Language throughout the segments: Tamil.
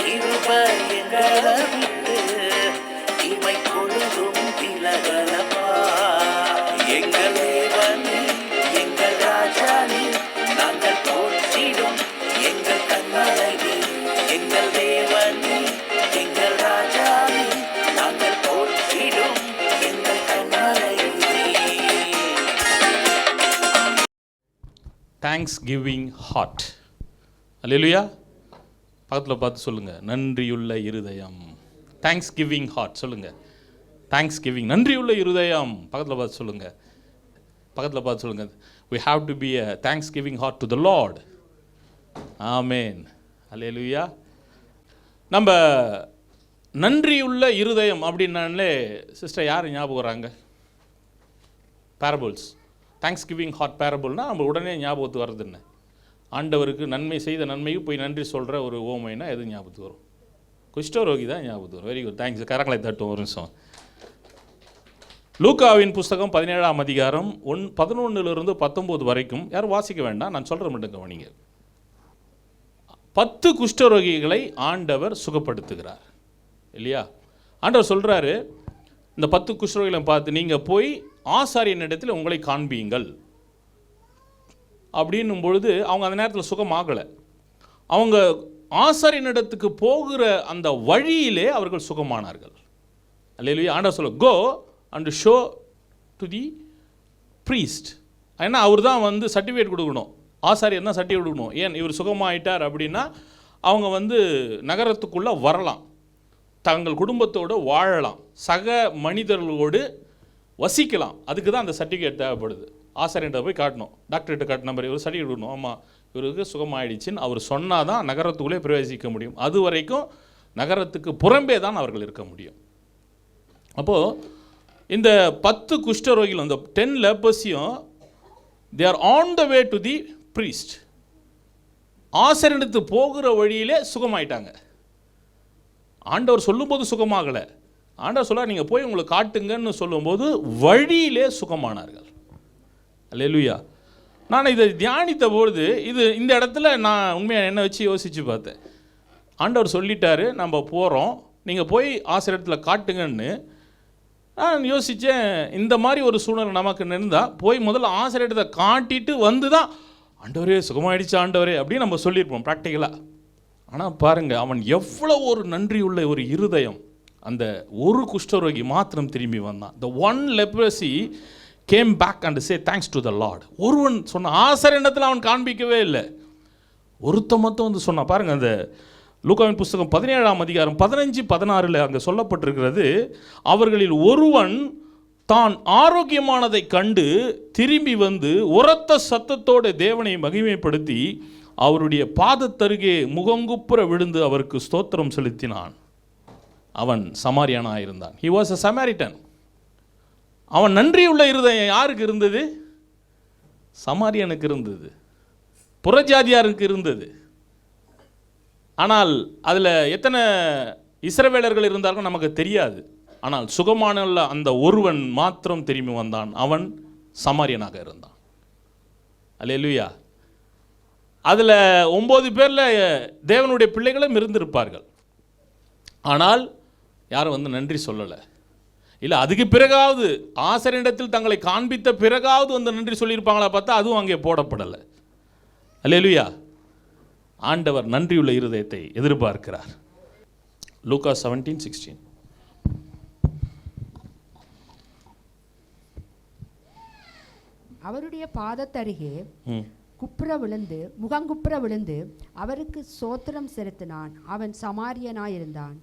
கிருபை எங்களை விட்டு இமை பொழுதும் விலகலப்பா. எங்கள் தேவனே, எங்கள் ராஜானே, நாங்கள் போற்றிடும் எங்கள் கண்மலை. எங்கள் தேவனே, எங்கள் ராஜானே, நாங்கள் போற்றிடும் எங்கள் கண்மலை. Thanksgiving heart. அல்லேலூயா. பக்கத்தில் பார்த்து சொல்லுங்கள், நன்றியுள்ள இருதயம். தேங்க்ஸ் கிவிங் ஹார்ட் சொல்லுங்கள். தேங்க்ஸ் கிவிங், நன்றியுள்ள இருதயம். பக்கத்தில் பார்த்து சொல்லுங்கள். பக்கத்தில் பார்த்து சொல்லுங்கள், we have to be a thanksgiving heart to the Lord. ஆமென். அல்லேலூயா. நம்ம நன்றியுள்ள இருதயம் அப்படின்னாலே சிஸ்டர் யார் ஞாபகம் வராங்க? பேரபிள்ஸ். தேங்க்ஸ் கிவிங் ஹார்ட் பேரபிள்னால் நம்ம உடனே ஞாபகத்துக்கு வர்றது என்ன? ஆண்டவருக்கு நன்மை செய்த நன்மைக்கு போய் நன்றி சொல்கிற ஒரு ஓமைனா எது ஞாபகத்துக்கு வரும்? குஷ்டரோகி தான் ஞாபகத்துக்கு வரும். Very good, thanks. கரங்களை தட்டும் ஒரு நிமிஷம். லூக்காவின் புஸ்தகம் 17ஆம் அதிகாரம் 11 to 19 வரைக்கும் யாரும் வாசிக்க வேண்டாம், நான் சொல்கிற மட்டும் கவனிங்க. 10 குஷ்டரோகிகளை ஆண்டவர் சுகப்படுத்துகிறார் இல்லையா? ஆண்டவர் சொல்கிறாரு, இந்த 10 குஷ்டரோகிகளை பார்த்து நீங்கள் போய் ஆசாரியனிடத்தில் உங்களை காண்பீங்கள் அப்படின்னும் பொழுது அவங்க அந்த நேரத்தில் சுகமாகலை. அவங்க ஆசாரியனிடத்துக்கு போகிற அந்த வழியிலே அவர்கள் சுகமானார்கள். அல்லேலூயா. ஆண்டவர் சொல்ல, go and show to the priest. ஏன்னா அவர் தான் வந்து சர்டிஃபிகேட் கொடுக்கணும், ஆசாரியர் தான் சர்டிஃபிகேட் கொடுக்கணும். ஏன் இவர் சுகமாயிட்டார் அப்படின்னா அவங்க நகரத்துக்குள்ளே வரலாம், தங்கள் குடும்பத்தோடு வாழலாம், சக மனிதர்களோடு வசிக்கலாம். அதுக்கு தான் அந்த சர்டிஃபிகேட் தேவைப்படுது. ஆசாரியன்ட்ட போய் காட்டணும், டாக்டர்கிட்ட காட்டின மாதிரி இவர் சர்டிஃபிகேட் கொடுக்கணும். ஆமாம், இவருக்கு சுகமாயிடுச்சின்னு அவர் சொன்னால் தான் நகரத்துக்குள்ளே பிரவேசிக்க முடியும். அது வரைக்கும் நகரத்துக்கு புறம்பே தான் அவர்கள் இருக்க முடியும். அப்போது இந்த 10 குஷ்டரோகிகள், அந்த 10 lepers-யும் they are on the way to the priest. ஆசாரியனுக்கு போகிற வழியிலே சுகமாயிட்டாங்க. ஆண்டவர் சொல்லும்போது சுகமாகலை. ஆண்டவர் சொல்ல, நீங்கள் போய் உங்களை காட்டுங்கன்னு சொல்லும்போது வழியிலே சுகமானார்கள். அல்லேலூயா. நான் இதை தியானித்த பொழுது இந்த இடத்துல நான் உண்மையாக என்ன வச்சு யோசித்து பார்த்தேன். ஆண்டவர் சொல்லிட்டாரு, நம்ம போகிறோம், நீங்கள் போய் ஆசிரியத்தில் காட்டுங்கன்னு. நான் யோசித்தேன், இந்த மாதிரி ஒரு சூழ்நிலை நமக்கு இருந்தால் போய் முதல்ல ஆசிரியத்தை காட்டிட்டு வந்து தான் ஆண்டவரே சுகமாயிடுச்சு ஆண்டவரே அப்படின்னு நம்ம சொல்லியிருப்போம் ப்ராக்டிக்கலாக. ஆனால் பாருங்கள், அவன் எவ்வளோ ஒரு நன்றியுள்ள ஒரு இருதயம். அந்த ஒரு குஷ்டரோகி மாத்திரம் திரும்பி வந்தான். the one leprosy came back and say thanks to the Lord. ஒருவன் சொன்ன, ஆசாரியனிடத்தில் அவன் காண்பிக்கவே இல்லை, ஒருத்த மட்டும் வந்து சொன்னான். பாருங்கள், அந்த லூக்காவின் புஸ்தகம் 17ஆம் அதிகாரம் 15-16 அங்கே சொல்லப்பட்டிருக்கிறது, அவர்களில் ஒருவன் தான் ஆரோக்கியமானதை கண்டு திரும்பி வந்து உரத்த சத்தத்தோடு தேவனை மகிமைப்படுத்தி அவருடைய பாதத்தருகே முகங்குப்புற விழுந்து அவருக்கு ஸ்தோத்திரம் செலுத்தினான். அவன் சமாரியானாக இருந்தான். he was a Samaritan. அவன் நன்றியுள்ள இருதயம் யாருக்கு இருந்தது? சமாரியனுக்கு இருந்தது, புறஜாதியாருக்கு இருந்தது. ஆனால் அதில் எத்தனை இஸ்ரவேலர்கள் இருந்தாலும் நமக்கு தெரியாது. ஆனால் சுகமான அந்த ஒருவன் மாத்திரம் திரும்பி வந்தான். அவன் சமாரியனாக இருந்தான். அல்லேலூயா. அதில் 9 பேரில் தேவனுடைய பிள்ளைகளும் இருந்திருப்பார்கள். ஆனால் யாரும் நன்றி சொல்லலை. இல்லை, அதுக்கு பிறகாவது ஆசாரியனிடத்தில் தங்களை காண்பித்த பிறகாவது நன்றி சொல்லியிருப்பாங்களா பார்த்தா அதுவும் அங்கே போடப்படலை. அல்லேலூயா. ஆண்டவர் நன்றியுள்ள இருதயத்தை எதிர்பார்க்கிறார். லூக்கா 17:16. அவருடைய பாதத்தருகே முகங்குப்புற விழுந்து அவருக்கு சோத்திரம் செலுத்தினான். அவன் சமாரியனாயிருந்தான்.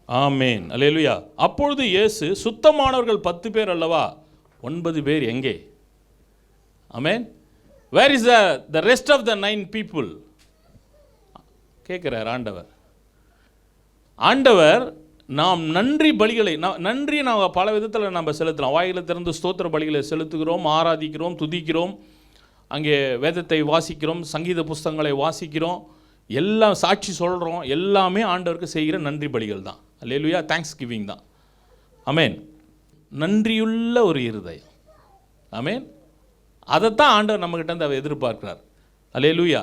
ஆமேன். அல்லேலூயா. அப்பொழுது இயேசு, சுத்தமானவர்கள் 10 பேர் அல்லவா, 9 பேர் எங்கே? ஆமேன். Where is the rest of the 9 people கேட்குறார் ஆண்டவர். ஆண்டவர் நாம் நன்றி பலிகளை, நன்றி நாம் பல விதத்தில் நம்ம செலுத்தலாம். வாயில திறந்து ஸ்தோத்திர பலிகளை செலுத்துகிறோம், ஆராதிக்கிறோம், துதிக்கிறோம், அங்கே வேதத்தை வாசிக்கிறோம், சங்கீத புஸ்தகங்களை வாசிக்கிறோம், எல்லாம் சாட்சி சொல்கிறோம். எல்லாமே ஆண்டவருக்கு செய்கிற நன்றி பலிகள் தான். அல்லேலூயா. தேங்க்ஸ் கிவிங் தான். ஆமேன். நன்றியுள்ள ஒரு இருதயம். ஆமேன். அதைத்தான் ஆண்டவர் நம்மகிட்ட அவர் எதிர்பார்க்கிறார். அல்லேலூயா.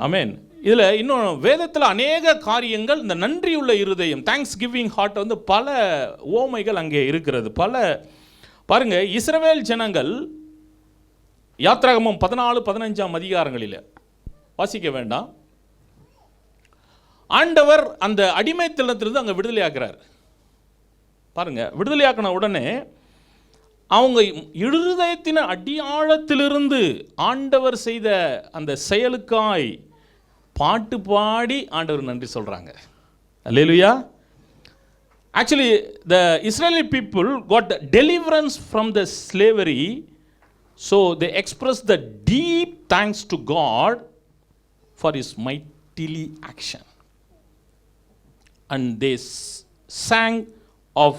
ஆமேன். இதில் இன்னும் வேதத்தில் அநேக காரியங்கள் இந்த நன்றியுள்ள இருதயம், தேங்க்ஸ் கிவிங் ஹார்ட் வந்து பல ஓமைகள் அங்கே இருக்கிறது. பல பாருங்க, இஸ்ரவேல் ஜனங்கள் யாத்ராகமம் 14-15 அதிகாரங்களில் வாசிக்க வேண்டாம், ஆண்டவர் அந்த அடிமைத்தனத்திலிருந்து அங்கே விடுதலையாக்குறார். பாருங்க, விடுதலையாக்கின உடனே அவங்க இருதயத்தின் அடியாழத்திலிருந்து ஆண்டவர் செய்த அந்த செயலுக்காய் பாட்டு பாடி ஆண்டவர் நன்றி சொல்கிறாங்க. அல்லேலூயா. Actually, the Israeli people got the deliverance from the slavery, so they expressed the deep thanks to God for His mightily action. And they sang of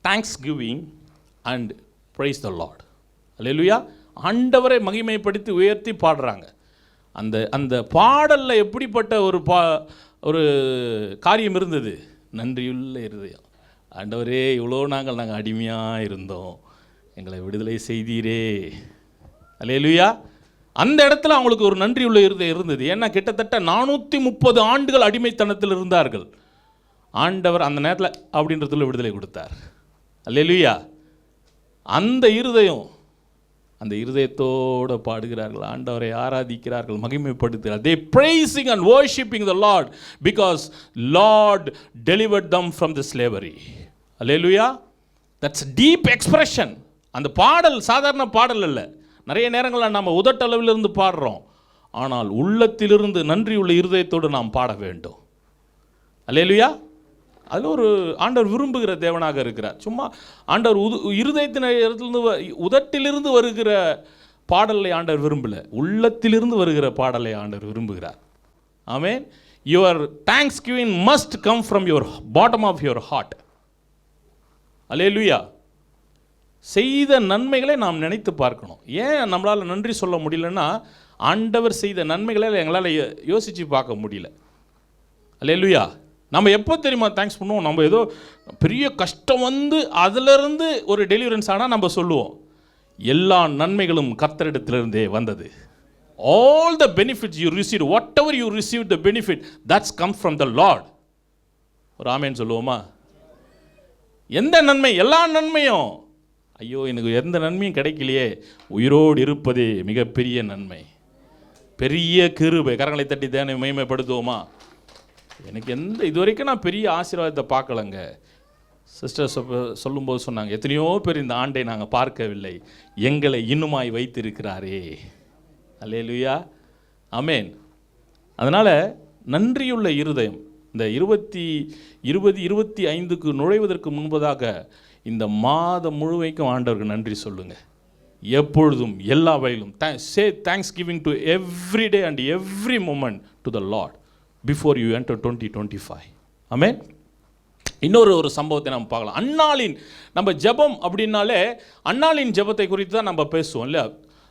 thanksgiving and praise the Lord. Hallelujah. ஆண்டவரை மகிமைப்படுத்தி உயர்த்தி பாடுறாங்க. அந்த அந்த பாடலில் எப்படிப்பட்ட ஒரு காரியம் இருந்தது? நன்றியுள்ள இருதயம். ஆண்டவரே, இவ்வளோ நாங்கள் அடிமையாக இருந்தோம், எங்களை விடுதலை செய்தீரே. அல்லேலூயா. அந்த இடத்துல அவங்களுக்கு ஒரு நன்றியுள்ள இருதயம் இருந்தது. ஏன்னா கிட்டத்தட்ட 430 ஆண்டுகள் அடிமைத்தனத்தில் இருந்தார்கள். ஆண்டவர் அந்த நேரத்தில் அப்படின்றதுல விடுதலை கொடுத்தார். அல்லேலூயா. அந்த இருதயம், அந்த இருதயத்தோடு பாடுகிறார்கள், ஆண்டவரை ஆராதிக்கிறார்கள், மகிமைப்படுத்துகிறார்கள். They praising and worshiping the Lord because Lord delivered them from the slavery. Hallelujah. That's deep expression. அந்த பாடல் சாதாரண பாடல் அல்ல. நிறைய நேரங்களில் நம்ம உதட்டளவிலிருந்து பாடுறோம், ஆனால் உள்ளத்திலிருந்து நன்றியுள்ள இருதயத்தோடு நாம் பாட வேண்டும். Hallelujah. அதில் ஒரு ஆண்டவர் விரும்புகிற தேவனாக இருக்கிறார். சும்மா ஆண்டவர் இருதயத்திலிருந்து உதட்டிலிருந்து வருகிற பாடலை ஆண்டவர் விரும்பலை, உள்ளத்திலிருந்து வருகிற பாடலை ஆண்டவர் விரும்புகிறார். ஆமென். Your thanksgiving must come from your bottom of your heart. அல்லேலூயா. செய்த நன்மைகளை நாம் நினைத்து பார்க்கணும். ஏன் நம்மளால் நன்றி சொல்ல முடியலன்னா, ஆண்டவர் செய்த நன்மைகளை எங்களால் யோசித்து பார்க்க முடியல. அல்லேலூயா. நம்ம எப்போ தெரியுமா தேங்க்ஸ் பண்ணுவோம்? நம்ம ஏதோ பெரிய கஷ்டம் வந்து அதிலிருந்து ஒரு டெலிவரன்ஸ் ஆனால் நம்ம சொல்லுவோம், எல்லா நன்மைகளும் கர்த்தரிடத்திலிருந்தே வந்தது. All the benefits you received, whatever you received the benefit, that's come from the Lord. ஒரு ஆமென் சொல்லுவோமா? எந்த நன்மை? எல்லா நன்மையும். ஐயோ, எனக்கு எந்த நன்மையும் கிடைக்கலையே, உயிரோடு இருப்பதே மிகப்பெரிய நன்மை, பெரிய கிருபை. கரங்களை தட்டி தேவனை மகிமைப்படுத்துவோமா? எனக்கு இது வரைக்கும் நான் பெரிய ஆசீர்வாதத்தை பார்க்கலங்க. சிஸ்டர் சொல்லும்போது சொன்னாங்க, எத்தனையோ பேர் இந்த ஆண்டை நாங்கள் பார்க்கவில்லை, எங்களை இன்னுமாய் வைத்திருக்கிறாரே. அல்லேலூயா. ஆமென். அதனால் நன்றியுள்ள இருதயம். இந்த 2025க்கு நுழைவதற்கு முன்பதாக இந்த மாதம் முழுமைக்கும் ஆண்டவருக்கு நன்றி சொல்லுங்கள். எப்பொழுதும் எல்லா வகையிலும் say thanksgiving to every day and every moment to the lord before you enter 2025. Amen. இன்னொரு சம்பவத்தை நம்ம பார்க்கலாம். அன்னாளின் நம்ம ஜெபம் அப்படின்னாலே அன்னாளின் ஜெபத்தை குறித்து தான் நம்ம பேசுவோம் இல்லையா?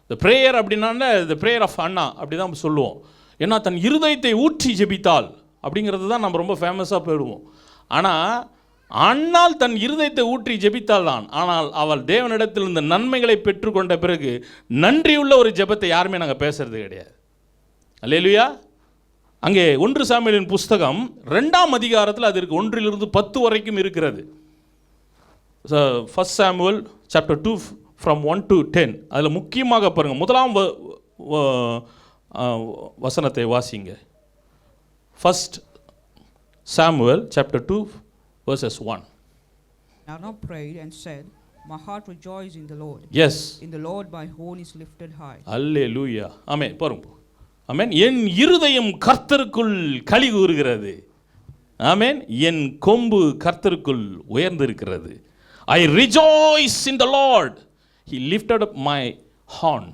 இந்த ப்ரேயர் அப்படின்னாலே the prayer of அண்ணா அப்படி தான் சொல்லுவோம். ஏன்னா தன் இருதயத்தை ஊற்றி ஜெபித்தாள் அப்படிங்கிறது தான் நம்ம ரொம்ப ஃபேமஸாக போயிடுவோம். ஆனால் அன்னாள் தன் இருதயத்தை ஊற்றி ஜெபித்தாள் தான். ஆனால் அவள் தேவனிடத்தில் இந்த நன்மைகளை பெற்றுக்கொண்ட பிறகு நன்றியுள்ள ஒரு ஜெபத்தை யாருமே நாங்கள் பேசுறது கிடையாது. அல்லேலூயா. அங்கே 1 சாமுவேலின் புஸ்தகம் 2ஆம் அதிகாரத்தில் அது இருக்குது. 1 to 10 வரைக்கும் இருக்கிறது. First Samuel chapter 2 from 1 to 10. அதில் முக்கியமாக பாருங்கள், 1ஆம் வசனத்தை வாசிங்க. First Samuel chapter 2 verses 1. Hannah prayed and said, my heart rejoices in the Lord. Yes. In the Lord my horn is lifted high. Hallelujah. ஆமென். பாருங்க. ஆமென். என் இருதயம் கர்த்தருக்குள் களி கூறுகிறது. ஆமென். என் கொம்பு கர்த்தருக்குள் உயர்ந்திருக்கிறது. I rejoice in the Lord. He lifted up my horn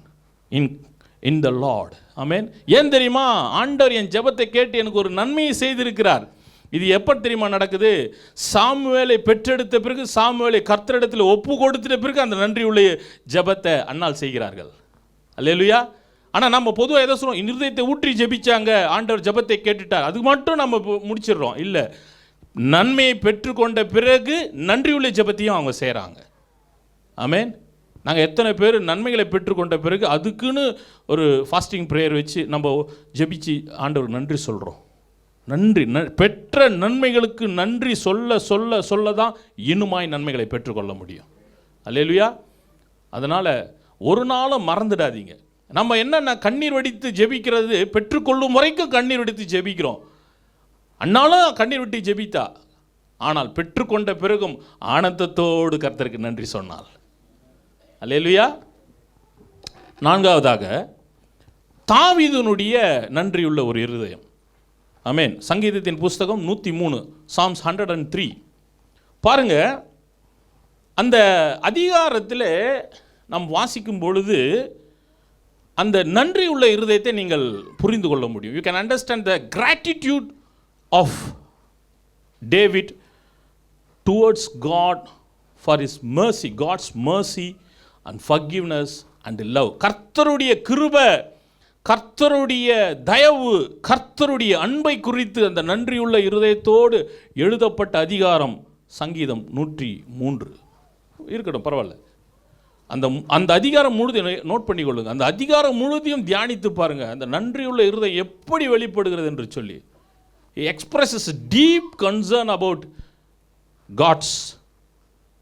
in the Lord. ஆமென். ஏன் தெரியுமா? ஆண்டவர் என் ஜெபத்தை கேட்டு எனக்கு ஒரு நன்மையை செய்திருக்கிறார். இது எப்போ தெரியுமா நடக்குது? சாமுவேலை பெற்றெடுத்த பிறகு, சாமுவேலை கர்த்தரிடத்தில் ஒப்பு கொடுத்துட்ட பிறகு அந்த நன்றியுள்ள ஜெபத்தை அன்னாள் செய்கிறார்கள். அல்லேலூயா. ஆனால் நம்ம பொதுவாக எதை சொல்லுவோம்? இருதயத்தை ஊற்றி ஜெபிச்சாங்க, ஆண்டவர் ஜெபத்தை கேட்டுட்டார், அது மட்டும் நம்ம முடிச்சிடுறோம். இல்லை, நன்மையை பெற்றுக்கொண்ட பிறகு நன்றியுள்ள ஜெபத்தையும் அவங்க செய்கிறாங்க. ஆமென். நாங்கள் எத்தனை பேர் நன்மைகளை பெற்றுக்கொண்ட பிறகு அதுக்குன்னு ஒரு ஃபாஸ்டிங் ப்ரேயர் வச்சு நம்ம ஜெபிச்சு ஆண்டவருக்கு நன்றி சொல்கிறோம். நன்றி பெற்ற நன்மைகளுக்கு நன்றி சொல்ல சொல்ல சொல்ல தான் இன்னுமாய் நன்மைகளை பெற்றுக்கொள்ள முடியும். அல்லேலூயா. அதனால் ஒரு நாளும் மறந்துடாதீங்க. நம்ம என்னென்ன கண்ணீர் வடித்து ஜெபிக்கிறது, பெற்றுக்கொள்ளும் வரைக்கும் கண்ணீர் வடித்து ஜெபிக்கிறோம். அண்ணாலும் கண்ணீர் விட்டு ஜெபித்தா, ஆனால் பெற்றுக்கொண்ட பிறகும் ஆனந்தத்தோடு கர்த்தருக்கு நன்றி சொன்னாள். அல்லேலூயா. நான்காவதாக தாவீதுனுடைய நன்றியுள்ள ஒரு இருதயம். ஆமென். சங்கீதத்தின் புஸ்தகம் 103, Psalms 103. பாருங்க, அந்த அதிகாரத்தில் நாம் வாசிக்கும் பொழுது அந்த நன்றி உள்ள இருதயத்தை நீங்கள் புரிந்து கொள்ள முடியும். You can understand the gratitude of David towards God for his mercy, God's mercy and forgiveness and love. கர்த்தருடைய கிருபை, கர்த்தருடைய தயவு, கர்த்தருடைய அன்பை குறித்து அந்த நன்றியுள்ள இருதயத்தோடு எழுதப்பட்ட அதிகாரம் சங்கீதம் 103. இருக்கட்டும், பரவாயில்ல. அந்த அதிகாரம் முழுதையும் நோட் பண்ணிக்கொள்ளுங்க. அந்த அதிகாரம் முழுதையும் தியானித்து பாருங்க, அந்த நன்றியுள்ள இருதயம் எப்படி வெளிப்படுகிறது என்று சொல்லி. He expresses deep concern about God's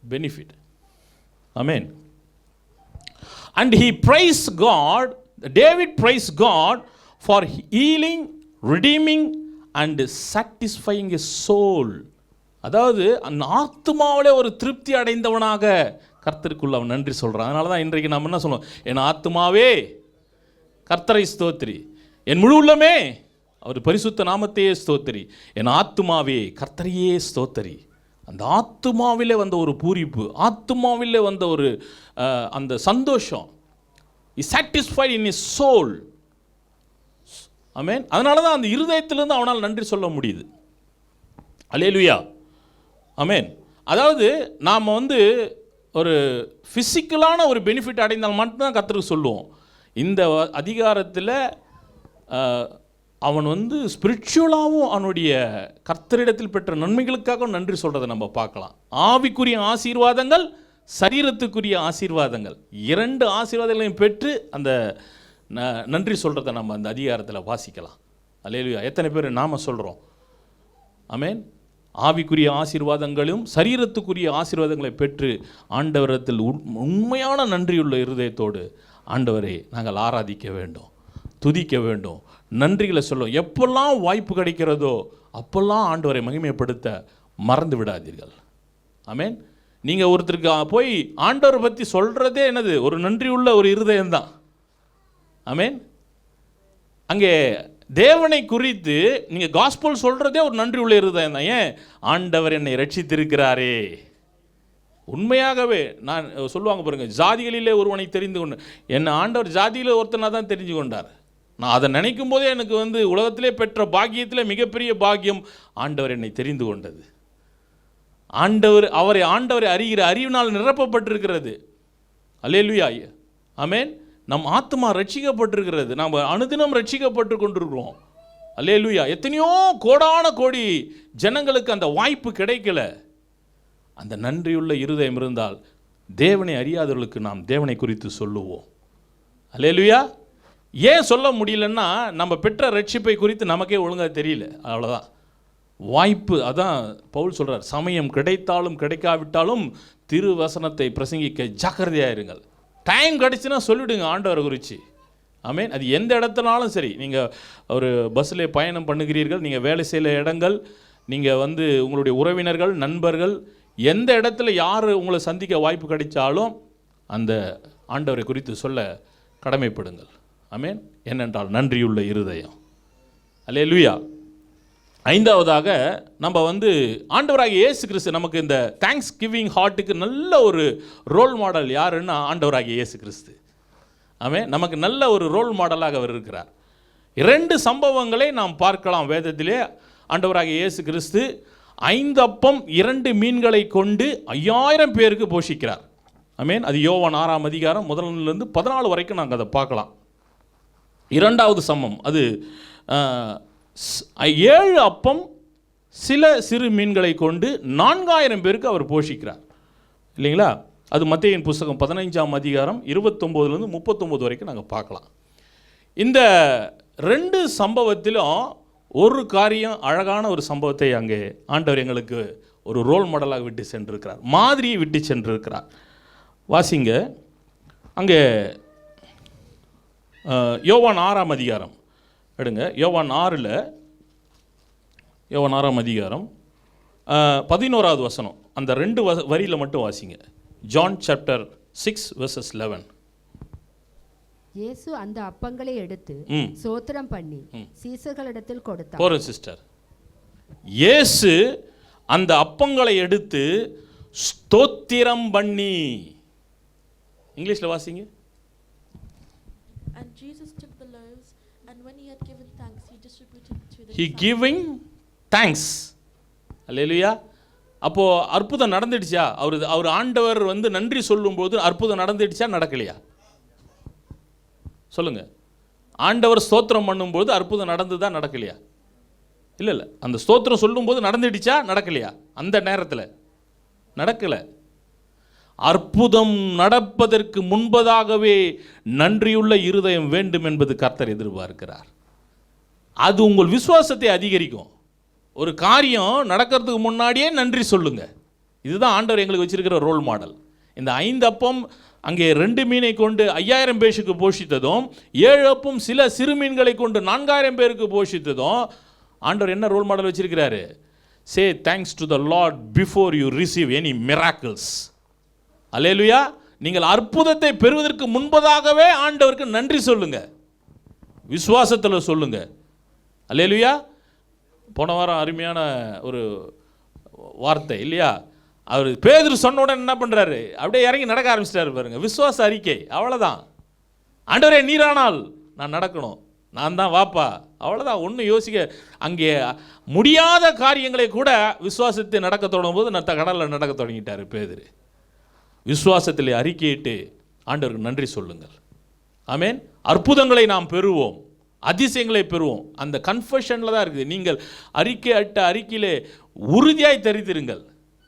benefit. Amen. And he praised God, David praised God for healing, redeeming and satisfying his soul. அதாவது அந்த ஆத்மாவிலே ஒரு திருப்தி அடைந்தவனாக கர்த்தருக்குள்ள அவன் நன்றி சொல்கிறான். அதனால தான் இன்றைக்கு நம்ம என்ன சொல்லுவோம், என் ஆத்மாவே கர்த்தரை ஸ்தோத்திரி, என் முழு உள்ளமே அவர் பரிசுத்த நாமத்தையே ஸ்தோத்திரி, என் ஆத்மாவே கர்த்தரையே ஸ்தோத்திரி. அந்த ஆத்மாவிலே வந்த ஒரு பூரிப்பு, ஆத்மாவிலே வந்த ஒரு அந்த சந்தோஷம், is satisfied in his soul. ஆமென். அதனால தான் அந்த இருதயத்திலிருந்து அவனால் நன்றி சொல்ல முடியுது. அல்லேலூயா. ஆமென். அதாவது நாம் ஒரு ஃபிசிக்கலான ஒரு பெனிஃபிட் அடைந்தால் மட்டும்தான் கர்த்தருக்கு சொல்லுவோம். இந்த அதிகாரத்தில் அவன் ஸ்பிரிச்சுவலாகவும் அவனுடைய கர்த்தரிடத்தில் பெற்ற நன்மைகளுக்காகவும் நன்றி சொல்கிறத நம்ம பார்க்கலாம். ஆவிக்குரிய ஆசீர்வாதங்கள், சரீரத்துக்குரிய ஆசீர்வாதங்கள், 2 ஆசீர்வாதங்களையும் பெற்று அந்த நன்றி சொல்கிறத நம்ம அந்த அதிகாரத்தில் வாசிக்கலாம். அல்லேலூயா. எத்தனை பேர் நாம் சொல்கிறோம்? ஆமென். ஆவிக்குரிய ஆசீர்வாதங்களும் சரீரத்துக்குரிய ஆசீர்வாதங்களை பெற்று ஆண்டவரத்தில் உண்மையான நன்றியுள்ள இருதயத்தோடு ஆண்டவரை நாங்கள் ஆராதிக்க வேண்டும், துதிக்க வேண்டும், நன்றிகளை சொல்லும். எப்பெல்லாம் வாய்ப்பு கிடைக்கிறதோ அப்பெல்லாம் ஆண்டவரை மகிமைப்படுத்த மறந்து விடாதீர்கள். ஆமென். நீங்கள் ஒருத்தருக்கு போய் ஆண்டவரை பற்றி சொல்கிறதே என்னது, ஒரு நன்றியுள்ள ஒரு இருதயம்தான். ஆமென். அங்கே தேவனை குறித்து நீங்கள் காஸ்பல் சொல்கிறதே ஒரு நன்றி உள்ள இருதயம் தான். ஏன்? ஆண்டவர் என்னை ரட்சித்திருக்கிறாரே. உண்மையாகவே நான் சொல்லுவாங்க பாருங்கள், ஜாதிகளிலே ஒருவனை தெரிந்து கொண்டு, என்னை ஆண்டவர் ஜாதியில் ஒருத்தனாக தான் தெரிஞ்சு கொண்டார். நான் அதை நினைக்கும் போதே எனக்கு உலகத்திலே பெற்ற பாக்கியத்தில் மிகப்பெரிய பாக்கியம் ஆண்டவர் என்னை தெரிந்து கொண்டது. ஆண்டவரை அறிகிற அறிவினால் நிரப்பப்பட்டிருக்கிறது. அல்லேலூயா. ஆமென். நம் ஆத்மா ரட்சிக்கப்பட்டிருக்கிறது. நாம் அனுதினம் ரட்சிக்கப்பட்டு கொண்டிருக்கிறோம். அல்லேலூயா. எத்தனையோ கோடான கோடி ஜனங்களுக்கு அந்த வாய்ப்பு கிடைக்கல. அந்த நன்றியுள்ள இருதயம் இருந்தால் தேவனை அறியாதவர்களுக்கு நாம் தேவனை குறித்து சொல்லுவோம். அல்லேலூயா. ஏன் சொல்ல முடியலன்னா, நம்ம பெற்ற ரட்சிப்பை குறித்து நமக்கே ஒழுங்காக தெரியல, அவ்வளோதான். வாய்ப்பு, அதான் பவுல் சொல்கிறார், சமயம் கிடைத்தாலும் கிடைக்காவிட்டாலும் திருவசனத்தை பிரசங்கிக்க ஜாக்கிரதையாக இருங்கள். டைம் கிடச்சுன்னா சொல்லிவிடுங்க ஆண்டவரை குறித்து. ஆமென். அது எந்த இடத்துனாலும் சரி, நீங்கள் ஒரு பஸ்ஸில் பயணம் பண்ணுகிறீர்கள், நீங்கள் வேலை செய்கிற இடங்கள், நீங்கள் உங்களுடைய உறவினர்கள், நண்பர்கள், எந்த இடத்துல யார் உங்களை சந்திக்க வாய்ப்பு கிடைச்சாலும் அந்த ஆண்டவரை குறித்து சொல்ல கடமைப்படுங்கள். ஆமென். என்னென்றால் நன்றியுள்ள இருதயம். அல்லேலூயா. 5வதாக நம்ம ஆண்டவராகிய இயேசு கிறிஸ்து நமக்கு இந்த தேங்க்ஸ் கிவிங் ஹார்ட்டுக்கு நல்ல ஒரு ரோல் மாடல் யாருன்னா ஆண்டவராகிய இயேசு கிறிஸ்து. ஆமென். நமக்கு நல்ல ஒரு ரோல் மாடலாக அவர் இருக்கிறார். 2 சம்பவங்களை நாம் பார்க்கலாம் வேதத்திலே. ஆண்டவராகிய இயேசு கிறிஸ்து 5 அப்பம் 2 மீன்களை கொண்டு 5000 பேருக்கு போஷிக்கிறார். ஆமென். அது யோவான் 6ஆம் அதிகாரம் 1 to 14 வரைக்கும் நாங்கள் அதை பார்க்கலாம். 2வது சம்பவம், அது 7 அப்பம் சில சிறு மீன்களை கொண்டு 4000 பேருக்கு அவர் போஷிக்கிறார். இல்லைங்களா? அது மத்தேயின் புஸ்தகம் 15ஆம் அதிகாரம் 29லேருந்து 39 வரைக்கும் நாங்கள் பார்க்கலாம். இந்த 2 சம்பவத்திலும் ஒரு காரியம், அழகான ஒரு சம்பவத்தை அங்கே ஆண்டவர் எங்களுக்கு ஒரு ரோல் மாடலாக விட்டு சென்றிருக்கிறார், மாதிரியை விட்டு சென்றிருக்கிறார். வாசிங்க அங்கே யோவான் 6ஆம் அதிகாரம் எடுங்க. யோவான் 6ஆம் அதிகாரம் 11வது வசனம், அந்த 2 வரியில் மட்டும் வாசிங்க. John chapter 6 verses 11. இயேசு அந்த அப்பங்களை எடுத்து ஸ்தோத்திரம் பண்ணி சீசர்களிடத்தில் கொடுத்தார். போறோம் சிஸ்டர். இயேசு அந்த அப்பங்களை எடுத்து ஸ்தோத்திரம் பண்ணி, இங்கிலீஷ்ல வாசிங்க. And Jesus took the loaves, and when he had given thanks, he distributed to the He giving thanks. அல்லேலூயா. அப்போ அற்புதம் நடந்துடுச்சா? அவர் ஆண்டவர் நன்றி சொல்லும்போது அற்புதம் நடந்துடுச்சா நடக்கலையா? சொல்லுங்க. ஆண்டவர் ஸ்தோத்திரம் பண்ணும்போது அற்புதம் நடந்துதா நடக்கலையா? இல்லை, அந்த ஸ்தோத்திரம் சொல்லும்போது நடந்துடுச்சா நடக்கலையா? அந்த நேரத்தில் நடக்கலை. அற்புதம் நடப்பதற்கு முன்பதாகவே நன்றியுள்ள இருதயம் வேண்டும் என்பது கர்த்தர் எதிர்பார்க்கிறார். அது உங்கள் விசுவாசத்தை அதிகரிக்கும். ஒரு காரியம் நடக்கிறதுக்கு முன்னாடியே நன்றி சொல்லுங்க. இதுதான் ஆண்டவர் எங்களுக்கு வச்சிருக்கிற ரோல் மாடல். இந்த 5 அப்பம் அங்கே 2 மீனை கொண்டு 5000 பேருக்கு போஷித்ததும், 7 அப்பம் சில சிறு மீன்களை கொண்டு 4000 பேருக்கு போஷித்ததும் ஆண்டவர் என்ன ரோல் மாடல் வச்சிருக்கிறாரு? Say thanks to the lord before you receive any miracles. அல்லேலூயா. நீங்கள் அற்புதத்தை பெறுவதற்கு முன்பதாகவே ஆண்டவருக்கு நன்றி சொல்லுங்க, விசுவாசத்தில் சொல்லுங்க. அல்லேலூயா. போன வாரம் அருமையான ஒரு வார்த்தை இல்லையா? அவர் பேதுரு சொன்ன உடனே என்ன பண்ணுறாரு? அப்படியே இறங்கி நடக்க ஆரம்பிச்சிட்டாரு பாருங்க. விசுவாச அறிக்கை, அவ்வளோதான். ஆண்டவரே நீரானால் நான் நடக்கணும், நான் தான் வாப்பா, அவ்வளோதான். ஒன்றும் யோசிக்க. அங்கே முடியாத காரியங்களை கூட விசுவாசத்தை நடக்க தொடங்கும் போது கடலில் நடக்க தொடங்கிட்டார் பேதுரு. விசுவாசத்தில் அறிக்கையிட்டு ஆண்டவருக்கு நன்றி சொல்லுங்கள். ஆமேன். அற்புதங்களை நாம் பெறுவோம், அதிசயங்களை பெறுவோம். அந்த கன்ஃபெஷனில் தான் இருக்குது. நீங்கள் அறிக்கையிலே உறுதியாய் தரித்திருங்கள்,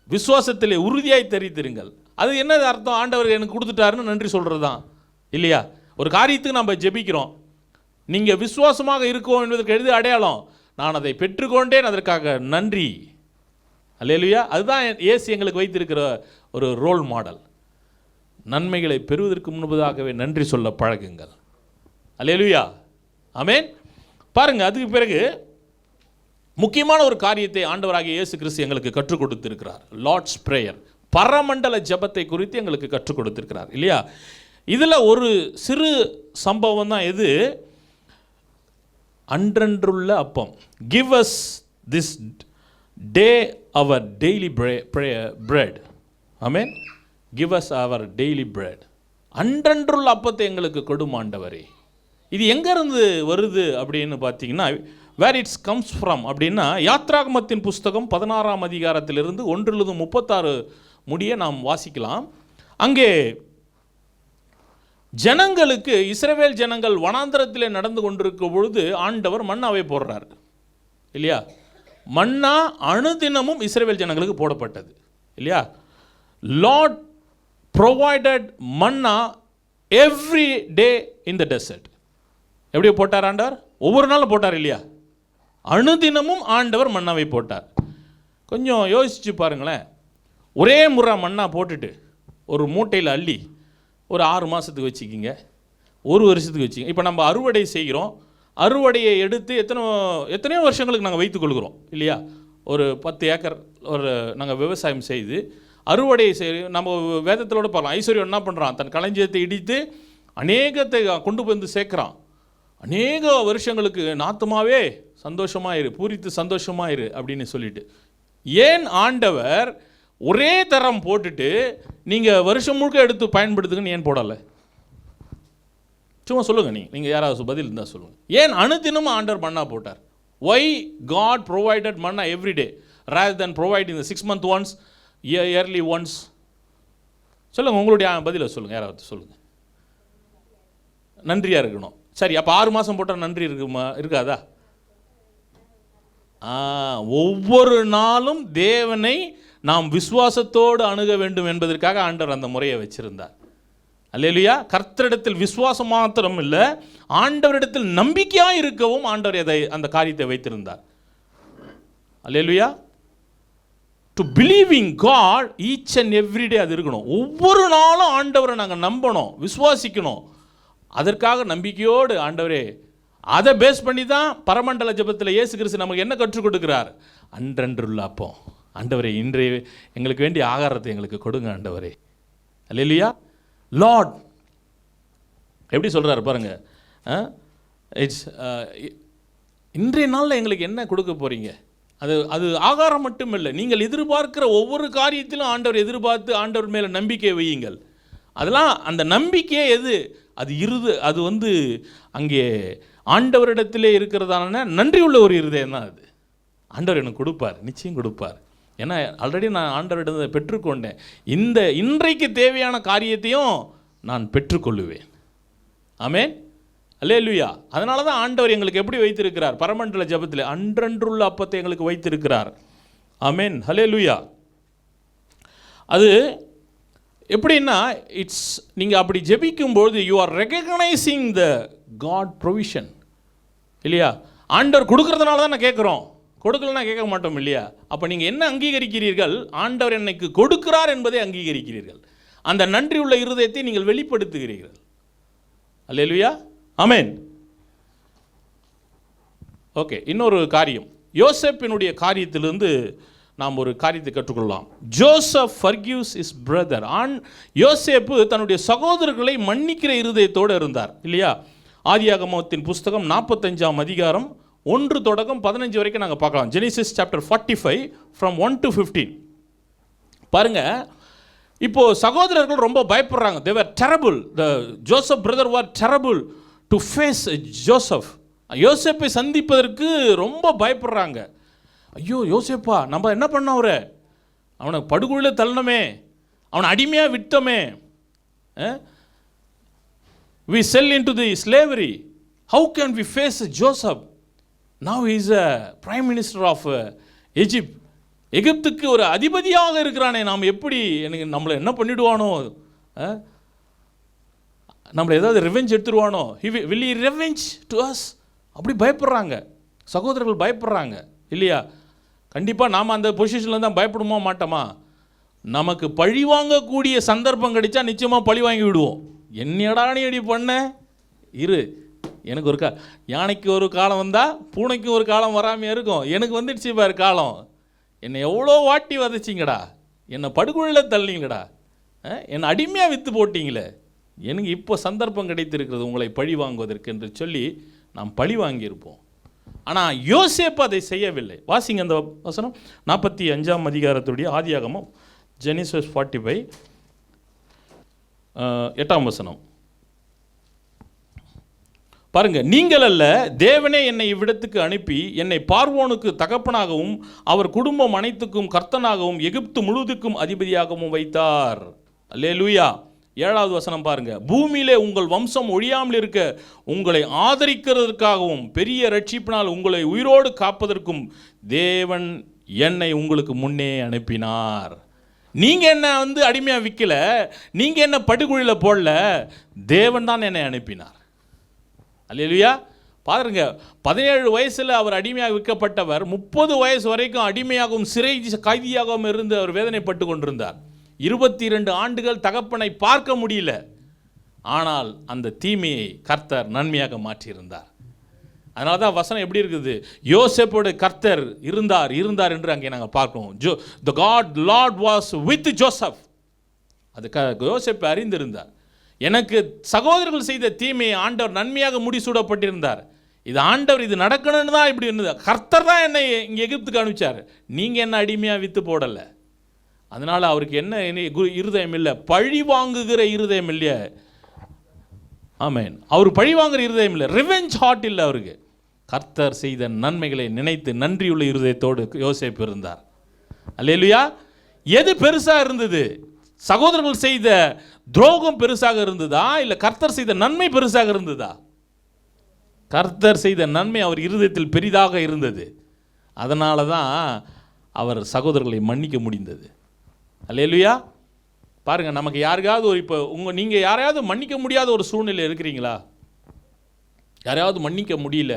விசுவாசத்திலே உறுதியாய் தரித்திருங்கள். அது என்னது அர்த்தம்? ஆண்டவர் எனக்கு கொடுத்துட்டாருன்னு நன்றி சொல்கிறது தான் இல்லையா? ஒரு காரியத்துக்கு நம்ம ஜெபிக்கிறோம், நீங்கள் விசுவாசமாக இருக்கோம் என்பதற்கு எழுதி அடையாளம், நான் அதை பெற்றுக்கொண்டேன், அதற்காக நன்றி. அல்லேலூயா. அதுதான் இயேசு எங்களுக்கு வைத்திருக்கிற ஒரு ரோல் மாடல். நன்மைகளை பெறுவதற்கு முன்பதாகவே நன்றி சொல்ல பழகுங்கள். அல்லேலூயா. ஆமென். பாருங்க, அதுக்கு பிறகு முக்கியமான ஒரு காரியத்தை ஆண்டவராகிய இயேசு கிறிஸ்து எங்களுக்கு கற்றுக் கொடுத்திருக்கிறார். லார்ட்ஸ் பிரேயர், பரமண்டல ஜெபத்தை குறித்து எங்களுக்கு கற்றுக் கொடுத்திருக்கிறார் இல்லையா? இதில் ஒரு சிறு சம்பவம் தான் எது? அன்றன்றுள்ள அப்பம். Give us this day our daily bread. ஆமென். Give us our daily bread. அன்றன்றுள்ள அப்பத்தை எங்களுக்கு கொடும் ஆண்டவரே. இது எங்கேருந்து வருது அப்படின்னு பார்த்தீங்கன்னா, வேர் இட்ஸ் கம்ஸ் ஃப்ரம் அப்படின்னா, யாத்ராகமத்தின் புஸ்தகம் 16ஆம் அதிகாரத்திலிருந்து 1-36 முடிய நாம் வாசிக்கலாம். அங்கே ஜனங்களுக்கு, இஸ்ரவேல் ஜனங்கள் வனாந்தரத்திலே நடந்து கொண்டிருக்கும் பொழுது ஆண்டவர் மன்னாவை போடுறார் இல்லையா? மன்னா அனுதினமும் இஸ்ரவேல் ஜனங்களுக்கு போடப்பட்டது இல்லையா? லார்ட் ப்ரொவைடட் மன்னா எவ்ரி டே இன் த டெசர்ட். எப்படி போட்டார் ஆண்டவர்? ஒவ்வொரு நாளும் போட்டார் இல்லையா? அனுதினமும் ஆண்டவர் மன்னாவை போட்டார். கொஞ்சம் யோசிச்சு பாருங்களேன். ஒரே முறை மன்னா போட்டுட்டு ஒரு மூட்டையில் அள்ளி ஒரு 6 மாதத்துக்கு வச்சுக்கிங்க, 1 வருஷத்துக்கு வச்சுக்கிங்க. இப்போ நம்ம அறுவடை செய்கிறோம், அறுவடையை எடுத்து எத்தனையோ வருஷங்களுக்கு நாங்கள் வைத்துக்கொள்கிறோம் இல்லையா? ஒரு 10 ஏக்கர் ஒரு நாங்கள் விவசாயம் செய்து அறுவடையை நம்ம வேதத்திலோடு பார்க்கலாம். ஐஸ்வர்யம் என்ன பண்ணுறான்? தன் களஞ்சியத்தை இடித்து அநேகத்தை கொண்டு வந்து சேர்க்குறான். அநேக வருஷங்களுக்கு நாத்துமாவே சந்தோஷமாயிரு, பூரித்து சந்தோஷமாயிரு அப்படின்னு சொல்லிட்டு. ஏன் ஆண்டவர் ஒரே தரம் போட்டுட்டு நீங்கள் வருஷம் முழுக்க எடுத்து பயன்படுத்துங்கன்னு ஏன் போடலை? சும்மா சொல்லுங்கள். நீங்கள் யாராவது பதில் இருந்தால் சொல்லுங்கள். ஏன் அனுதினமும் ஆண்டவர் மன்னா போட்டார்? Why God provided manna every day rather than providing 6 months once, yearly once? சொல்லுங்கள், உங்களுடைய பதிலை சொல்லுங்கள். யாராவது சொல்லுங்கள். நன்றியாக இருக்கணும். சரி, அப்போ 6 மாதம் போட்டால் நன்றி இருக்காதா? ஒவ்வொரு நாளும் தேவனை நாம் விசுவாசத்தோடு அணுக வேண்டும் என்பதற்காக ஆண்டவர் அந்த முறையை வச்சிருந்தார். அல்லேலூயா. கர்த்தரிடத்தில் விசுவாசம் மாத்திரம் இல்லை, ஆண்டவரிடத்தில் நம்பிக்கையாக இருக்கவும் ஆண்டவர் அந்த காரியத்தை வைத்திருந்தார். அல்லேலூயா. To believing God each and every day அது இருக்கணும். ஒவ்வொரு நாளும் ஆண்டவரை நாங்கள் நம்பணும், விசுவாசிக்கணும். அதற்காக நம்பிக்கையோடு ஆண்டவரே, அதை பேஸ் பண்ணி தான் பரமண்டல ஜெபத்தில் இயேசு கிறிஸ்து நமக்கு என்ன கற்றுக் கொடுக்கிறார்? அன்றன்றுள்ள அப்போ ஆண்டவரே, இன்றைய எங்களுக்கு வேண்டிய ஆகாரத்தை எங்களுக்கு கொடுங்க ஆண்டவரே. அல்லேலூயா. லார்ட் எப்படி சொல்கிறாரு பாருங்க, இட்ஸ் இன்றைய நாளில் எங்களுக்கு என்ன கொடுக்க போகிறீங்க? அது ஆகாரம் மட்டும் இல்லை, நீங்கள் எதிர்பார்க்கிற ஒவ்வொரு காரியத்திலும் ஆண்டவர் எதிர்பார்த்து ஆண்டவர் மேலே நம்பிக்கை வையுங்கள். அதெல்லாம் அந்த நம்பிக்கையே அது அங்கே ஆண்டவரிடத்திலே இருக்கிறதான நன்றி உள்ள ஒரு இருதயம் தான். அது ஆண்டவர் எனக்கு கொடுப்பார், நிச்சயம் கொடுப்பார். ஏன்னா ஆல்ரெடி நான் ஆண்டவரிடம் பெற்றுக்கொண்டேன். இன்றைக்கு தேவையான காரியத்தையும் நான் பெற்றுக்கொள்ளுவேன். ஆமென். அல்லேலூயா. அதனால தான் ஆண்டவர் எங்களுக்கு எப்படி வைத்திருக்கிறார்? பரமண்டல ஜெபத்தில் அன்றன்றுள்ள அப்பத்தை எங்களுக்கு வைத்திருக்கிறார். ஆமென். அல்லேலூயா. அது எப்படின்னா, நீங்கள் அப்படி ஜெபிக்கும்போது you are recognising the God provision இல்லையா? ஆண்டவர் கொடுக்கறதுனால தான் நான் கேட்குறோம், கொடுக்கலன்னா கேட்க மாட்டோம் இல்லையா? அப்போ நீங்கள் என்ன அங்கீகரிக்கிறீர்கள்? ஆண்டவர் என்னைக்கு கொடுக்கிறார் என்பதை அங்கீகரிக்கிறீர்கள். அந்த நன்றி உள்ள இருதயத்தை நீங்கள் வெளிப்படுத்துகிறீர்கள். அல்லேலூயா. ஆமென். ஓகே, இன்னொரு காரியம், யோசேப்பினுடைய காரியத்திலிருந்து நாம் ஒரு காரியத்தை கற்றுக்கொள்ளலாம். Joseph forgives is brother. யோசேப்பு தன்னுடைய சகோதரர்களை மன்னிக்கிற இருதயத்தோடு இருந்தார் இல்லையா? ஆதியாகமத்தின் புஸ்தகம் 45ஆம் அதிகாரம் 1 தொடக்கம் 15 வரைக்கும் நாங்கள் பார்க்கலாம். ஜெனிசிஸ் சாப்டர் 45 ஃப்ரம் 1 to 15 பாருங்க. இப்போ சகோதரர்கள் ரொம்ப பயப்படுறாங்க. they were terrible. the Joseph brother were terrible to face Joseph. யோசேப்பை சந்திப்பதற்கு ரொம்ப பயப்படுறாங்க. ஐயோ யோசேப்பா, நம்ம என்ன பண்ணோம்? அவனை படுகொலையில் தள்ளணுமே, அவனை அடிமையாக விட்டோமே, we sell into the slavery, how can we face Joseph? now he is a prime minister of Egypt. எகிப்துக்கு ஒரு அதிபதியாக இருக்கிறானே, நாம் எப்படி நம்மளை என்ன பண்ணிடுவானோ, நம்மளை ஏதாவது revenge எடுத்துருவானோ, will he revenge to us? அப்படி பயப்படுறாங்க சகோதரர்கள், பயப்படுறாங்க இல்லையா? கண்டிப்பாக நாம் அந்த பொசிஷனில் தான் பயப்படுமா மாட்டோமா? நமக்கு பழி வாங்கக்கூடிய சந்தர்ப்பம் கிடைச்சா நிச்சயமாக பழி வாங்கி விடுவோம். என்னடா நீ அடி பண்ண இரு, எனக்கு ஒரு யானைக்கு ஒரு காலம் வந்தால் பூனைக்கு ஒரு காலம் வராமையாக இருக்கும். எனக்கு வந்துடுச்சு பாரு காலம். என்னை எவ்வளோ வாட்டி வதச்சிங்கடா, என்னை படுகொலையில் தள்ளிங்கடா, என்னை அடிமையாக விற்று போட்டிங்களே, எனக்கு இப்போ சந்தர்ப்பம் கிடைத்திருக்கிறது உங்களை பழி வாங்குவதற்கு என்று சொல்லி நாம் பழி வாங்கியிருப்போம். ஆனால் யோசேப்பு அதை செய்யவில்லை. வாசிங்க அந்த வசனம், 45ஆம் அதிகாரத்துடைய ஆதியாகமம், ஜெனிசிஸ் 45 8ஆம் வசனம் பாருங்க. நீங்கள் அல்ல, தேவனே என்னை இவ்விடத்துக்கு அனுப்பி என்னை பார்வோனுக்கு தகப்பனாகவும் அவர் குடும்பம் அனைத்துக்கும் கர்த்தனாகவும் எகிப்து முழுவதுக்கும் அதிபதியாகவும் வைத்தார். அல்லேலூயா. 7வது வசனம் பாருங்க. பூமியிலே உங்கள் வம்சம் ஒழியாமல் இருக்க உங்களை ஆதரிக்கிறதற்காகவும் பெரிய ரட்சிப்பினால் உங்களை உயிரோடு காப்பதற்கும் தேவன் என்னை உங்களுக்கு முன்னே அனுப்பினார். நீங்கள் என்ன அடிமையாக விற்கல, நீங்கள் என்ன படுகொலையில் போடல, தேவன் தான் என்னை அனுப்பினார். அல்லேலூயா. பாருங்க, 17 வயசில் அவர் அடிமையாக விற்கப்பட்டவர் 30 வயசு வரைக்கும் அடிமையாகவும் சிறை கைதியாகவும் இருந்து அவர் வேதனைப்பட்டு கொண்டிருந்தார். 22 ஆண்டுகள் தகப்பனை பார்க்க முடியல. ஆனால் அந்த தீமையை கர்த்தர் நன்மையாக மாற்றியிருந்தார். அதனால தான் வசனம் எப்படி இருக்குது? யோசேப்போட கர்த்தர் இருந்தார் என்று அங்கே நாங்கள் பார்க்கணும். the Lord was with Joseph. அது யோசேப்பு அறிந்திருந்தார். எனக்கு சகோதரர்கள் செய்த தீமையை ஆண்டவர் நன்மையாக முடிசூடப்பட்டிருந்தார். இது ஆண்டவர் இது நடக்கணும்னு தான் இப்படி இருந்தது. கர்த்தர் தான் என்னை இங்கே எகிப்துக்கு அனுப்பிச்சார். நீங்கள் என்ன அடிமையாக விற்று போடலை. அதனால் அவருக்கு என்ன இருதயம் இல்லை, பழி வாங்குகிற இருதயம் இல்லையா? ஆமென். அவர் பழி வாங்குகிற இருதயம் இல்லை, ரிவெஞ்ச் ஹார்ட் இல்லை அவருக்கு. கர்த்தர் செய்த நன்மைகளை நினைத்து நன்றியுள்ள இருதயத்தோடு யோசேப்பு இருந்தார். அல்லேலூயா. எது பெருசாக இருந்தது? சகோதரர்கள் செய்த துரோகம் பெருசாக இருந்ததா, இல்லை கர்த்தர் செய்த நன்மை பெருசாக இருந்ததா? கர்த்தர் செய்த நன்மை அவர் இருதயத்தில் பெரிதாக இருந்தது. அதனால தான் அவர் சகோதரர்களை மன்னிக்க முடிந்தது. அல்லேலூயா. பாருங்கள், நமக்கு யாருக்காவது ஒரு இப்போ நீங்கள் யாரையாவது மன்னிக்க முடியாத ஒரு சூழ்நிலை இருக்கிறீங்களா? யாரையாவது மன்னிக்க முடியல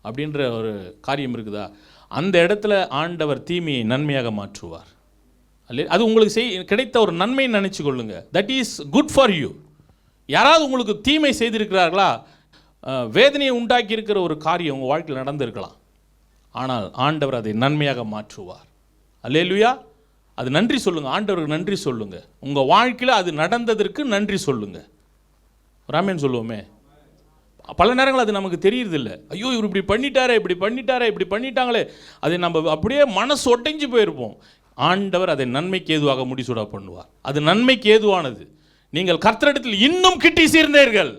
அப்படின்ற ஒரு காரியம் இருக்குதா? அந்த இடத்துல ஆண்டவர் தீமையை நன்மையாக மாற்றுவார். அது உங்களுக்கு கிடைத்த ஒரு நன்மைன்னு நினச்சி கொள்ளுங்க. That is good for you. யாராவது உங்களுக்கு தீமை செய்திருக்கிறார்களா? வேதனையை உண்டாக்கி இருக்கிற ஒரு காரியம் உங்கள் வாழ்க்கையில் நடந்திருக்கலாம். ஆனால் ஆண்டவர் அதை நன்மையாக மாற்றுவார். அல்லேலூயா. அது நன்றி சொல்லுங்கள், ஆண்டவருக்கு நன்றி சொல்லுங்கள். உங்கள் வாழ்க்கையில் அது நடந்ததற்கு நன்றி சொல்லுங்கள். ராமேன் சொல்லுவோமே. பல நேரங்கள் அது நமக்கு தெரியறதில்லை. ஐயோ, இவர் இப்படி பண்ணிட்டாரே, இப்படி பண்ணிட்டாங்களே, அதை நம்ம அப்படியே மனசு ஒட்டைஞ்சு போயிருப்போம். ஆண்டவர் அதை நன்மைக்கு ஏதுவாக முடிசூடா பண்ணுவார். அது நன்மைக்கு ஏதுவானது. நீங்கள் கர்த்தரிடத்தில் இன்னும் கிட்டி சேர்ந்தீர்கள்.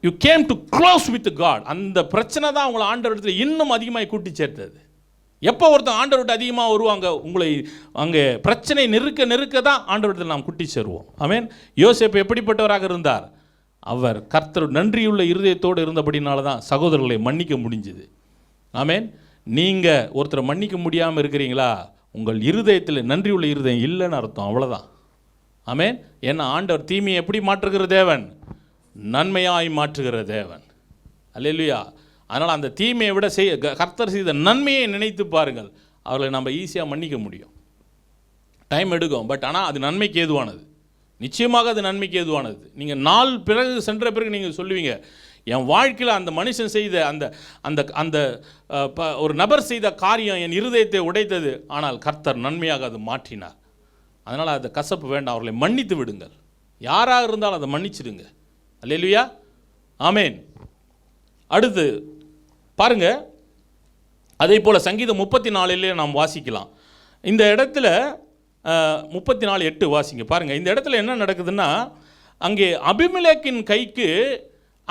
You came to close with God. அந்த பிரச்சனை தான் உங்களை ஆண்டவரிடத்தில் இன்னும் அதிகமாக கூட்டி சேர்த்தது. எப்போ ஒருத்தன் ஆண்டவர்கிட்ட அதிகமாக வருவாங்க, உங்களை அங்கே பிரச்சனை நெருக்க தான் ஆண்டவரிடத்தில் நாம் குட்டி சேருவோம். ஆமென். யோசேப்பு எப்படிப்பட்டவராக இருந்தார்? அவர் கர்த்தர் நன்றியுள்ள இருதயத்தோடு இருந்தபடினால தான் சகோதரர்களை மன்னிக்க முடிஞ்சுது. ஆமென். நீங்கள் ஒருத்தரை மன்னிக்க முடியாமல் இருக்கிறீங்களா? உங்கள் இருதயத்தில் நன்றியுள்ள இருதயம் இல்லைன்னு அர்த்தம். அவ்வளோதான். ஆமென். ஏன்னா ஆண்டவர் தீமையை எப்படி மாற்றுகிற தேவன்? நன்மையாய் மாற்றுகிற தேவன். அல்லேலூயா. அதனால் அந்த தீமையை விட கர்த்தர் செய்த நன்மையை நினைத்து பாருங்கள். அவர்களை நம்ம ஈஸியாக மன்னிக்க முடியும். டைம் எடுக்கும், பட் ஆனால் அது நன்மைக்கு ஏதுவானது. நிச்சயமாக அது நன்மைக்கு ஏதுவானது. நீங்கள் நாள் பிறகு சென்ற பிறகு நீங்கள் சொல்லுவீங்க, என் வாழ்க்கையில் அந்த மனுஷன் செய்த அந்த அந்த அந்த ஒரு நபர் செய்த காரியம் என் இருதயத்தை உடைத்தது, ஆனால் கர்த்தர் நன்மையாக அது மாற்றினார். அதனால் அந்த கசப்பு வேண்டாம், அவர்களை மன்னித்து விடுங்கள். யாராக இருந்தாலும் அதை மன்னிச்சிடுங்க. அல்லேலூயா. ஆமேன். அடுத்து பாருங்க, அதே போல் சங்கீதம் 34 நாம் வாசிக்கலாம். இந்த இடத்துல 34:8 வாசிங்க. பாருங்கள், இந்த இடத்துல என்ன நடக்குதுன்னா, அங்கே அபிமெலேக்கின் கைக்கு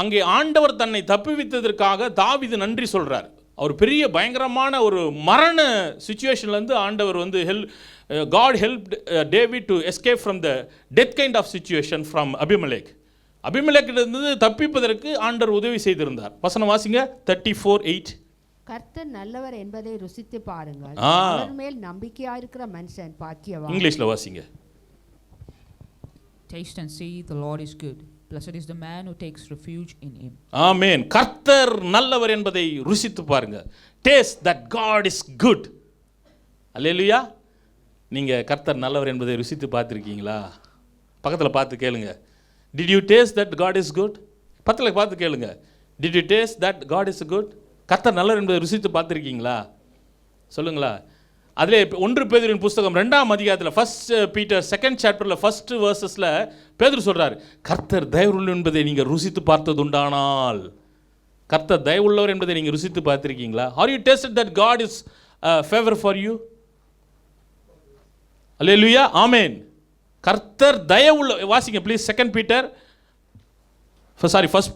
அங்கே ஆண்டவர் தன்னை தப்புவித்ததற்காக தாவீது நன்றி சொல்கிறார். அவர் பெரிய பயங்கரமான ஒரு மரண சுச்சுவேஷன்லேருந்து ஆண்டவர் வந்து God help David to escape from the death kind of situation from Abimelech. அபிமெலேக்கிலிருந்து தப்பிப்பதற்கு ஆண்டவர் உதவி செய்திருந்தார். வசனம் வாசிங்க. 34:8. கர்த்தர் நல்லவர் என்பதை ருசித்து பாருங்கள், அவர் மேல் நம்பிக்கையாயிருக்கிற மனுஷன் பாக்கியவான். இங்கிலீஷ்ல வாசிங்க. Taste and see the Lord is good. Blessed is the man who takes refuge in him. ஆமென். கர்த்தர் நல்லவர் என்பதை ருசித்து பாருங்க. Taste that God is good. அல்லேலூயா. நீங்க கர்த்தர் நல்லவர் என்பதை ருசித்து பார்த்திருக்கீங்களா? பக்கத்தில் பார்த்து கேளுங்க. Did you taste that God is good? பக்கத்தில் பார்த்து கேளுங்க. Did you taste that God is good? கர்த்தர் நல்லவர் என்பதை ருசித்து பார்த்துருக்கீங்களா? சொல்லுங்களா? அதிலே 1 பேதுருவின் புஸ்தகம் 2ஆம் அதிகாரத்தில் 1 Peter 2nd chapterல 1st verses பேதுரு சொல்றார், கர்த்தர் தயவுள்ளவர் என்பதை நீங்கள் ருசித்து பார்த்தது உண்டானால். கர்த்தர் தயவுள்ளவர் என்பதை நீங்கள் ருசித்து பார்த்திருக்கீங்களா? Are you tasted that God is favor for you? அல்லேலூயா. ஆமென். கர்த்தர் தயவுள்ள, வாசிங்க ப்ளீஸ். 1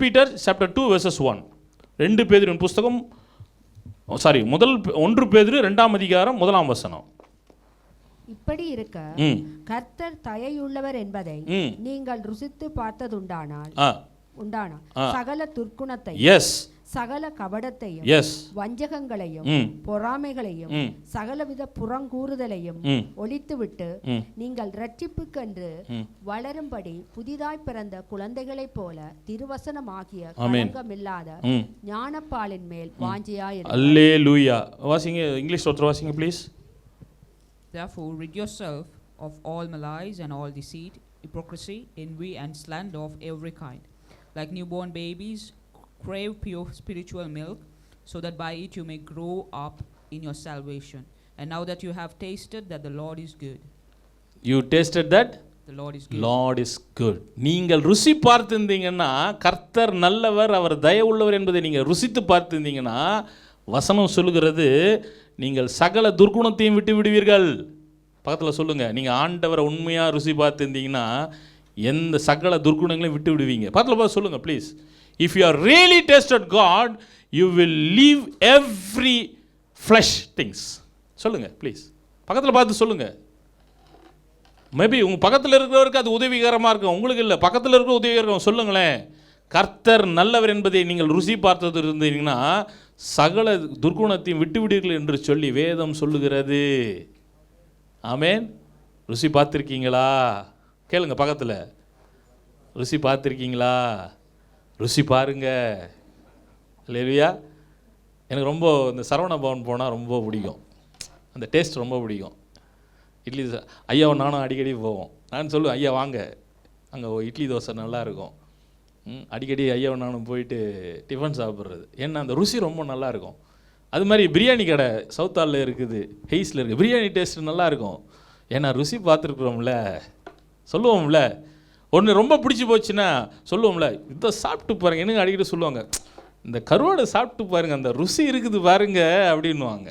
Peter chapter 2 verses 1. 2 பேதுருவின் புஸ்தகம் 1 பேதுரு 2ஆம் அதிகாரம் 1ஆம் வசனம். இப்படி இருக்க கர்த்தர் தயையுள்ளவர் என்பதை நீங்கள் ருசித்து பார்த்ததுண்டானால் சகல துர்க்குணத்தை, சகல கபடத்தையும், வஞ்சகங்களையும், பொறாமைகளையும், சகலவித புறங்கூறுதலையும் ஒழித்துவிட்டு நீங்கள் இரட்சிப்புக்கென்று வளரும்படி புதிதாய் பிறந்த குழந்தைகளைப் போல திருவசனமாகிய களங்கமில்லாத ஞானப்பாலின் மேல் வாஞ்சையாயிருங்கள். அல்லேலூயா. வாசிங்க. இங்கிலீஷ் ஒருத்தர் வாசிங்க please. Therefore rid yourself of all malice and all deceit, hypocrisy, envy and slander of every kind. Like newborn babies, crave pure spiritual milk, so that by it you may grow up in your salvation. And now that you have tasted that the Lord is good. You tasted that the Lord is good. Lord is good. நீங்கள் ருசி பார்த்திருந்தீங்கன்னா, கர்த்தர் நல்லவர், அவர் தயவுள்ளவர் என்பதை நீங்கள் ருசித்து பார்த்திருந்தீங்கன்னா, வசனம் சொல்லுகிறது, நீங்கள் சகல துர்க்குணத்தையும் விட்டு விடுவீர்கள். பக்கத்தில் சொல்லுங்க. நீங்கள் ஆண்டவரை உண்மையாக ருசி பார்த்திருந்தீங்கன்னா எந்த சகல துர்க்குணங்களையும் விட்டு விடுவீங்க. பக்கத்தில் பார்த்து சொல்லுங்க please. If you are really tasted God, you will leave every flesh things. சொல்லுங்க ப்ளீஸ். பக்கத்தில் பார்த்து சொல்லுங்க. மேபி உங்கள் பக்கத்தில் இருக்கிறவருக்கு அது உதவிகரமாக இருக்கும், உங்களுக்கு இல்லை. பக்கத்தில் இருக்கிற உதவிகரம் சொல்லுங்களேன். கர்த்தர் நல்லவர் என்பதை நீங்கள் ருசி பார்த்தது இருந்தீங்கன்னா சகல துர்குணத்தையும் விட்டுவிடுங்கள் என்று சொல்லி வேதம் சொல்லுகிறது. ஆமேன். ருசி பார்த்துருக்கீங்களா? கேளுங்க பக்கத்தில், ருசி பார்த்துருக்கீங்களா? ருசி பாருங்க. இல்லையா? எனக்கு ரொம்ப இந்த சரவண பவன் போனால் ரொம்ப பிடிக்கும். அந்த டேஸ்ட் ரொம்ப பிடிக்கும். இட்லி ஐயாவை நானும் அடிக்கடி போவோம். நான் சொல்லுவேன், ஐயா வாங்க, அங்கே இட்லி தோசை நல்லாயிருக்கும். அடிக்கடி ஐயாவை நானும் போயிட்டு டிஃபன் சாப்பிட்றது. ஏன்னா அந்த ருசி ரொம்ப நல்லாயிருக்கும். அது மாதிரி பிரியாணி கடை சவுத்தாலில் இருக்குது, ஹெய்ஸில் இருக்குது. பிரியாணி டேஸ்ட் நல்லாயிருக்கும். ஏன்னா ருசி பார்த்துருக்குறோம்ல, சொல்லுவோம்ல. ஒன்று ரொம்ப பிடிச்சி போச்சுன்னா சொல்லுவோம்ல, இதை சாப்பிட்டு பாருங்க. என்னங்க அடிக்கடி சொல்லுவாங்க, இந்த கருவாடை சாப்பிட்டு பாருங்க, அந்த ருசி இருக்குது பாருங்க அப்படின்வாங்க.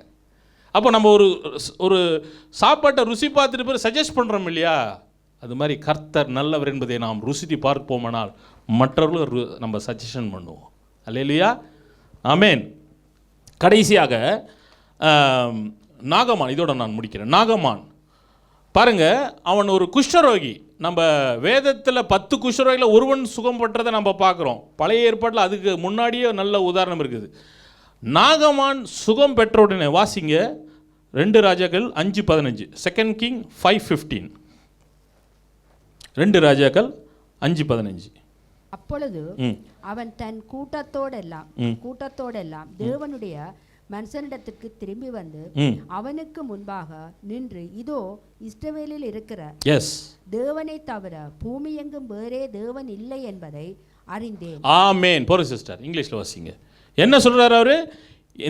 அப்போ நம்ம ஒரு சாப்பாட்டை ருசி பார்த்துட்டு போய் சஜஸ்ட் பண்ணுறோம் இல்லையா? அது மாதிரி கர்த்தர் நல்லவர் என்பதை நாம் ருசித்து பார்ப்போமானால் மற்றவர்களும் நம்ம சஜஷன் பண்ணுவோம். அல்லேலூயா, ஆமேன். கடைசியாக நாகமான், இதோட நான் முடிக்கிறேன். நாகமான் பாருங்க, அவன் ஒரு குஷ்டரோகி. நம்ம வேதத்தில் 10 குஷ்டரோகியில் ஒருவன் சுகம் பெற்றதை நம்ம பார்க்குறோம். பழைய ஏற்பாட்டில் அதுக்கு முன்னாடியே நல்ல உதாரணம் இருக்குது. நாகமான் சுகம் பெற்ற உடனே வாசிங்க 2 ராஜாக்கள் 5:15, 2 கிங் 5:15. 2 ராஜாக்கள் 5:15. அப்பொழுது அவன் தன் கூட்டத்தோடெல்லாம் தேவனுடைய மனுஷனிடத்திற்கு திரும்பி வந்து அவனுக்கு முன்பாக நின்று, இதோ இஸ்ரவேலில் இருக்கிற தேவனை தவிர பூமி எங்கும் வேறே தேவன் இல்லை என்பதை அறிந்தேன். ஆமென். போறோம் சிஸ்டர், இங்கிலீஷ்ல வாசிங்க. என்ன சொல்றாரு அவரு?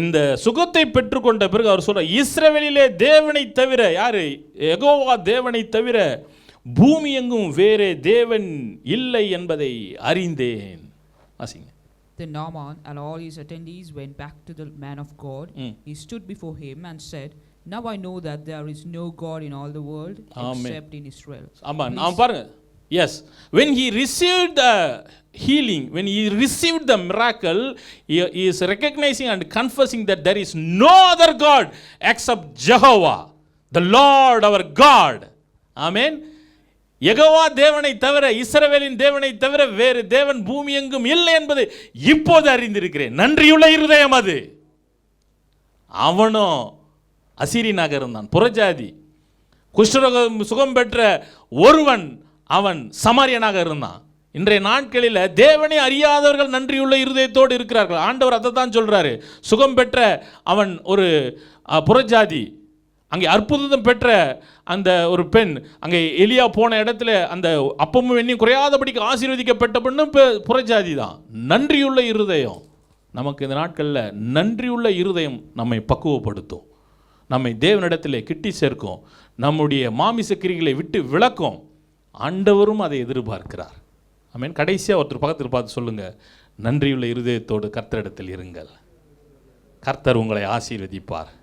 இந்த சுகத்தை பெற்றுக்கொண்ட பிறகு அவர் சொல்ற, இஸ்ரவேலிலே தேவனை தவிர, யாரு? யெகோவா தேவனை தவிர பூமி எங்கும் வேறே தேவன் இல்லை என்பதை அறிந்தேன். வாசிங்க. Then Naaman and all his attendees went back to the man of God. He stood before him and said, now I know that there is no God in all the world except in Israel. Amen. பாருங்க. Yes, when he received the healing, when he received the miracle, he is recognizing and confessing that there is no other God except Jehovah, the Lord our God. Amen. Jehovah தேவனை தவிர, இஸ்ரவேலின் தேவனை தவிர வேறு தேவன் பூமி எங்கும் இல்லை என்பதை இப்போது அறிந்திருக்கிறேன். நன்றியுள்ள இருதயம் அது. அவனும் அசீரியனாக இருந்தான், புறஜாதி. குஷ்டரோகம் சுகம் பெற்ற ஒருவன் அவன் சமாரியனாக இருந்தான். இன்றைய நாட்களில் தேவனை அறியாதவர்கள் நன்றியுள்ள இருதயத்தோடு இருக்கிறார்கள். ஆண்டவர் அதை தான் சொல்றாரு. சுகம் பெற்ற அவன் ஒரு புறஜாதி. அங்கே அற்புதம் பெற்ற அந்த ஒரு பெண், அங்கே எலியா போன இடத்துல அந்த அப்பமும் எண்ணியும் குறையாதபடிக்கு ஆசீர்வதிக்கப்பட்ட பெண்ணும் புறஜாதி தான். நன்றியுள்ள இருதயம் நமக்கு இந்த நாட்களில், நன்றியுள்ள இருதயம் நம்மை பக்குவப்படுத்தும், நம்மை தேவனிடத்தில் கிட்டி சேர்க்கும், நம்முடைய மாமிச கிரிகளை விட்டு விளக்கும். ஆண்டவரும் அதை எதிர்பார்க்கிறார். ஆமென். கடைசியாக ஒருத்தர் பக்கத்தில் பார்த்து சொல்லுங்க, நன்றியுள்ள இருதயத்தோடு கர்த்தரிடத்தில் இருங்கள், கர்த்தர் உங்களை ஆசீர்வதிப்பார்.